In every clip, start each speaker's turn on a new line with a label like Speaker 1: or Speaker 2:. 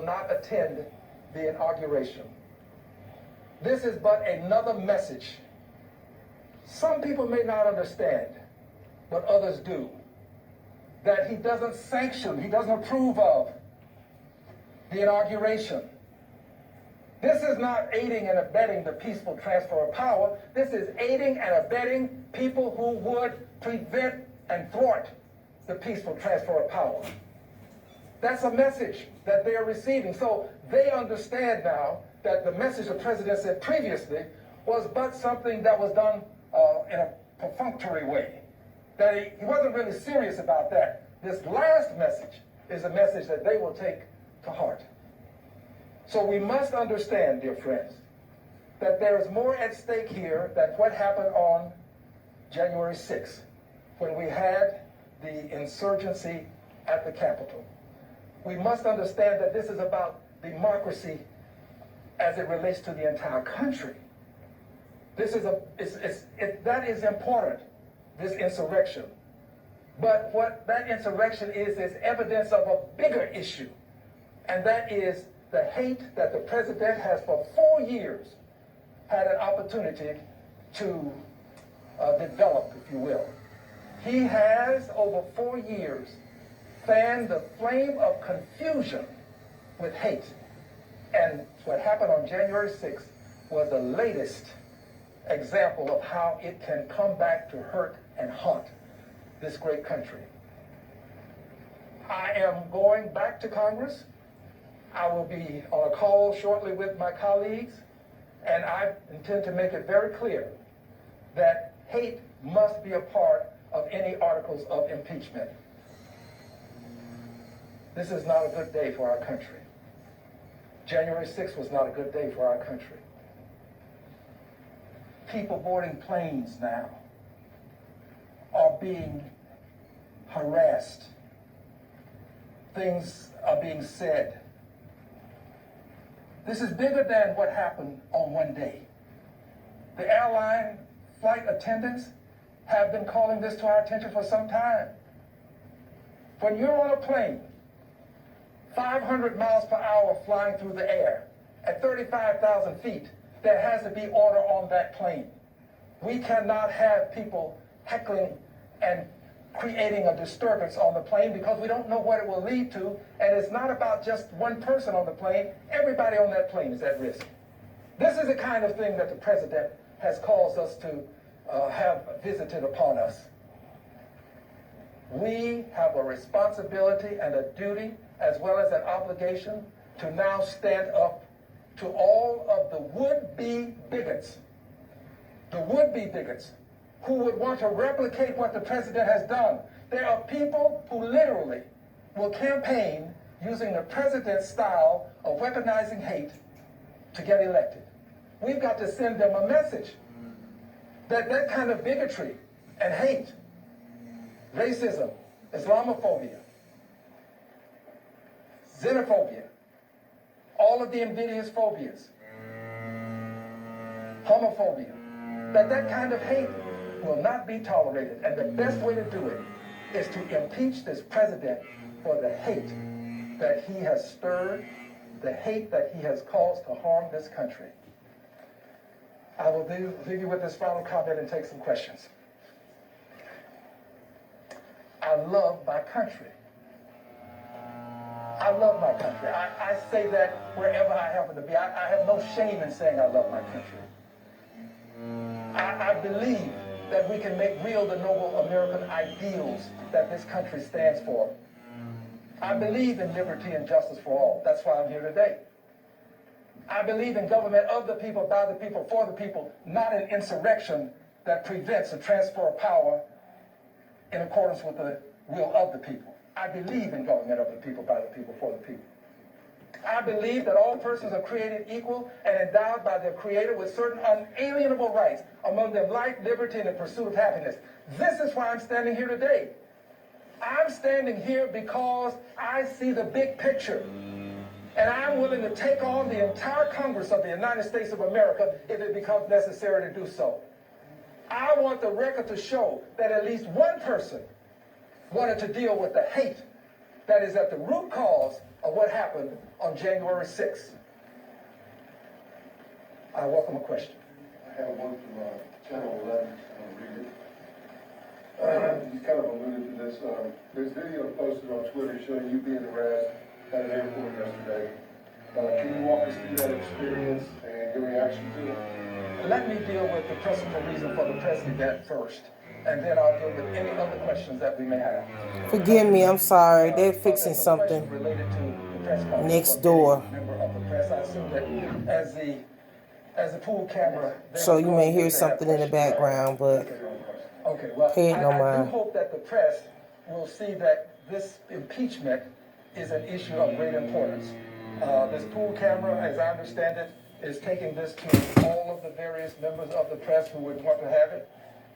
Speaker 1: will not attend the inauguration. This is but another message. Some people may not understand, but others do, that he doesn't sanction, he doesn't approve of the inauguration. This is not aiding and abetting the peaceful transfer of power. This is aiding and abetting people who would prevent and thwart the peaceful transfer of power. That's a message that they are receiving. So they understand now that the message the president said previously was but something that was done in a perfunctory way. That he wasn't really serious about that. This last message is a message that they will take to heart. So we must understand, dear friends, that there is more at stake here than what happened on January 6th, when we had the insurgency at the Capitol. We must understand that this is about democracy as it relates to the entire country. This is that is important, this insurrection. But what that insurrection is evidence of a bigger issue, and that is the hate that the president has for 4 years had an opportunity to develop, if you will. He has, over 4 years, fanned the flame of confusion with hate. And what happened on January 6th was the latest example of how it can come back to hurt and haunt this great country. I am going back to Congress. I will be on a call shortly with my colleagues, and I intend to make it very clear that hate must be a part of any articles of impeachment. This is not a good day for our country. January 6th was not a good day for our country. People boarding planes now are being harassed. Things are being said. This is bigger than what happened on one day. The airline flight attendants have been calling this to our attention for some time. When you're on a plane, 500 miles per hour flying through the air at 35,000 feet, there has to be order on that plane. We cannot have people heckling and creating a disturbance on the plane because we don't know what it will lead to, and it's not about just one person on the plane. Everybody on that plane is at risk. This is the kind of thing that the president has caused us to have visited upon us. We have a responsibility and a duty, as well as an obligation, to now stand up to all of the would-be bigots, who would want to replicate what the president has done. There are people who literally will campaign using the president's style of weaponizing hate to get elected. We've got to send them a message that that kind of bigotry and hate, racism, Islamophobia, xenophobia, all of the invidious phobias, homophobia, that kind of hate will not be tolerated. And the best way to do it is to impeach this president for the hate that he has stirred, the hate that he has caused to harm this country. I will leave you with this final comment and take some questions. I love my country. I love my country. I say that wherever I happen to be. I have no shame in saying I love my country. I believe that we can make real the noble American ideals that this country stands for. I believe in liberty and justice for all. That's why I'm here today. I believe in government of the people, by the people, for the people, not an insurrection that prevents the transfer of power in accordance with the will of the people. I believe in government of the people, by the people, for the people. I believe that all persons are created equal and endowed by their Creator with certain unalienable rights, among them life, liberty, and the pursuit of happiness. This is why I'm standing here today. I'm standing here because I see the big picture. And I'm willing to take on the entire Congress of the United States of America if it becomes necessary to do so. I want the record to show that at least one person wanted to deal with the hate that is at the root cause of what happened on January 6th? I welcome a question.
Speaker 2: I have one from Channel 11. I'll read it. You kind of alluded to this. There's video posted on Twitter showing you being harassed at an airport yesterday. Can you walk us through that experience and your reaction to it?
Speaker 1: Let me deal with the principal reason for the press event first, and then I'll deal with any other questions that we may have.
Speaker 3: Forgive me, I'm sorry. They're fixing something
Speaker 1: related to the press conference
Speaker 3: next door.
Speaker 1: Member of the press. I assume that as the pool camera.
Speaker 3: So you may hear something in the background, but
Speaker 1: okay, well,
Speaker 3: pay it no
Speaker 1: I
Speaker 3: mind.
Speaker 1: do hope that the press will see that this impeachment is an issue of great importance. This pool camera, as I understand it, is taking this to all of the various members of the press who would want to have it.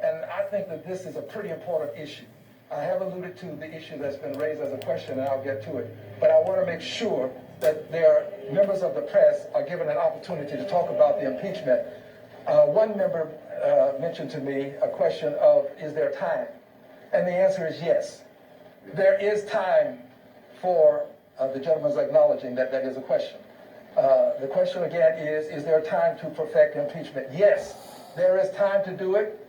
Speaker 1: And I think that this is a pretty important issue. I have alluded to the issue that's been raised as a question, and I'll get to it. But I want to make sure that members of the press are given an opportunity to talk about the impeachment. One member mentioned to me a question of, is there time? And the answer is yes. There is time for, the gentleman's acknowledging that that is a question. The question again is there time to perfect impeachment? Yes, there is time to do it.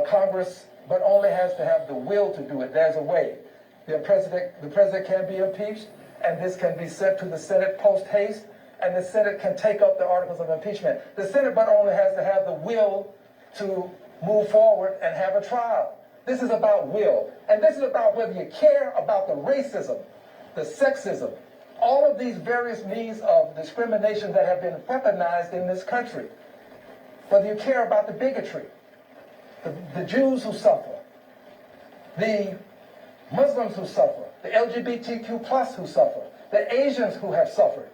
Speaker 1: Congress, but only has to have the will to do it. There's a way. The president can be impeached, and this can be sent to the Senate post haste, and the Senate can take up the articles of impeachment. The Senate but only has to have the will to move forward and have a trial. This is about will, and this is about whether you care about the racism, the sexism, all of these various means of discrimination that have been weaponized in this country. Whether you care about the bigotry, the Jews who suffer, the Muslims who suffer, the LGBTQ plus who suffer, the Asians who have suffered,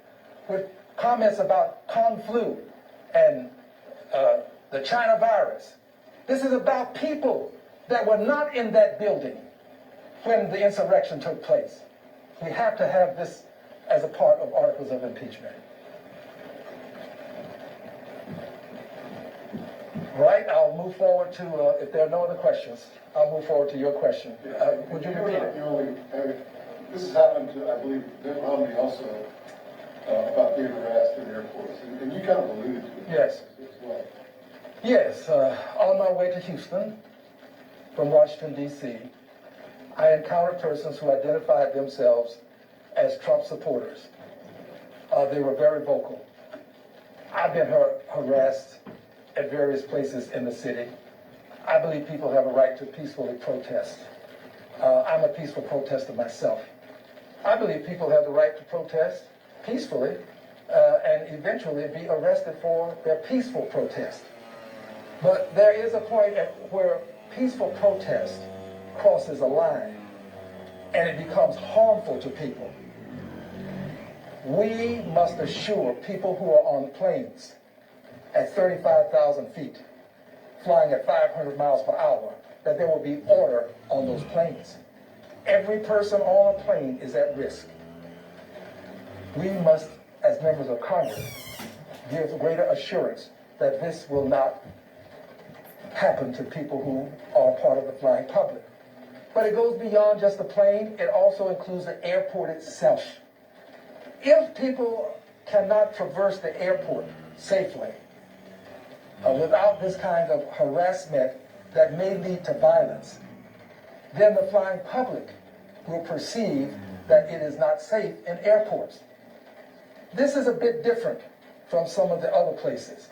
Speaker 1: with comments about Kung flu and the China virus. This is about people that were not in that building when the insurrection took place. We have to have this as a part of articles of impeachment. Right, I'll move forward to, if there are no other questions, I'll move forward to your question. Would you repeat it?
Speaker 2: This has happened to, I believe, Mitt Romney also, about being harassed in airports. And you kind of alluded to it.
Speaker 1: Yes.
Speaker 2: As well.
Speaker 1: Yes, on my way to Houston from Washington, D.C., I encountered persons who identified themselves as Trump supporters. They were very vocal. I've been harassed at various places in the city. I believe people have a right to peacefully protest. I'm a peaceful protester myself. I believe people have the right to protest peacefully and eventually be arrested for their peaceful protest. But there is a point where peaceful protest crosses a line and it becomes harmful to people. We must assure people who are on planes at 35,000 feet, flying at 500 miles per hour, that there will be order on those planes. Every person on a plane is at risk. We must, as members of Congress, give greater assurance that this will not happen to people who are part of the flying public. But it goes beyond just the plane. It also includes the airport itself. If people cannot traverse the airport safely without this kind of harassment that may lead to violence, then the flying public will perceive that it is not safe in airports. This is a bit different from some of the other places.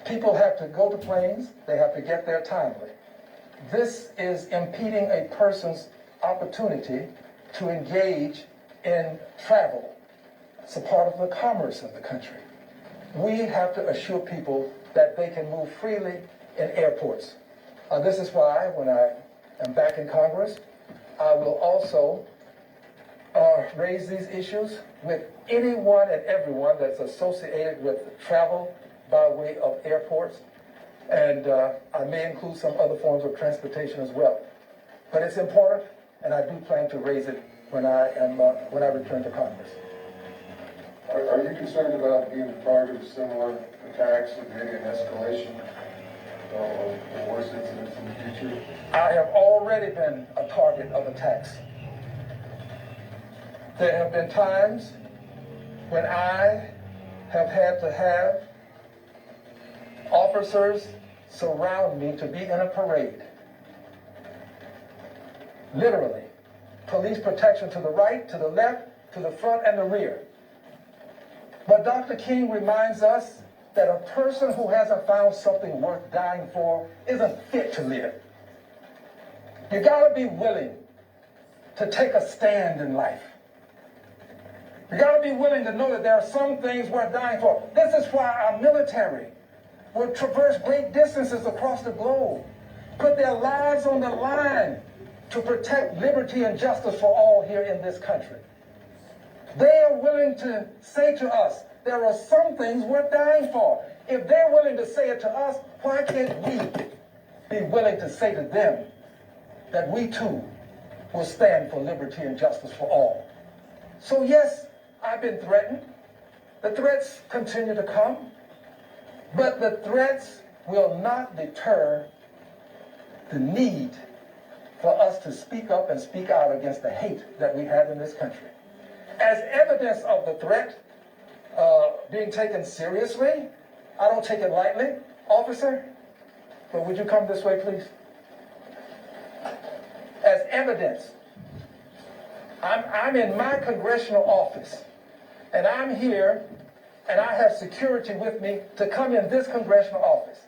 Speaker 1: People have to go to planes, they have to get there timely. This is impeding a person's opportunity to engage in travel. It's a part of the commerce of the country. We have to assure people that they can move freely in airports. This is why, when I am back in Congress, I will also raise these issues with anyone and everyone that's associated with travel by way of airports. And I may include some other forms of transportation as well. But it's important, and I do plan to raise it when I return to Congress.
Speaker 2: Are you concerned about being the target of similar attacks and maybe an escalation or worse incidents in the future?
Speaker 1: I have already been a target of attacks. There have been times when I have had to have officers surround me to be in a parade. Literally. Police protection to the right, to the left, to the front, and the rear. But Dr. King reminds us that a person who hasn't found something worth dying for isn't fit to live. You gotta be willing to take a stand in life. You gotta be willing to know that there are some things worth dying for. This is why our military will traverse great distances across the globe, put their lives on the line to protect liberty and justice for all here in this country. They are willing to say to us, there are some things worth dying for. If they're willing to say it to us, why can't we be willing to say to them that we too will stand for liberty and justice for all? So yes, I've been threatened. The threats continue to come, but the threats will not deter the need for us to speak up and speak out against the hate that we have in this country. As evidence of the threat being taken seriously, I don't take it lightly, officer, but would you come this way, please? As evidence, I'm in my congressional office, and I'm here, and I have security with me to come in this congressional office.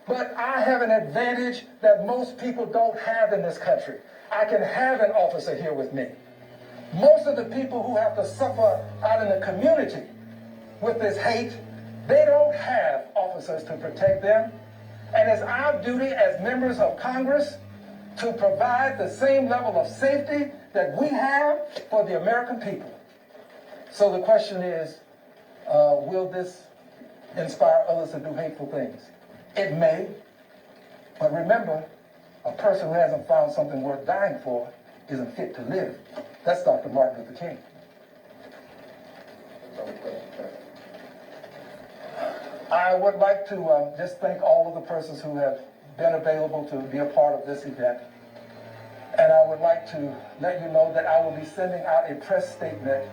Speaker 1: But I have an advantage that most people don't have in this country. I can have an officer here with me. Most of the people who have to suffer out in the community with this hate, they don't have officers to protect them. And it's our duty as members of Congress to provide the same level of safety that we have for the American people. So the question is, will this inspire others to do hateful things? It may, but remember, a person who hasn't found something worth dying for isn't fit to live. That's Dr. Martin Luther King. I would like to just thank all of the persons who have been available to be a part of this event. And I would like to let you know that I will be sending out a press statement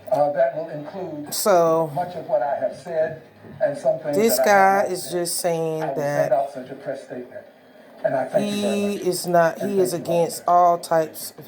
Speaker 1: that will include much of what I have said and some things
Speaker 3: this
Speaker 1: that
Speaker 3: guy
Speaker 1: I have not
Speaker 3: is
Speaker 1: said.
Speaker 3: just saying
Speaker 1: I will
Speaker 3: that
Speaker 1: send out such a press statement. And I thank you very much.
Speaker 3: he is against all types of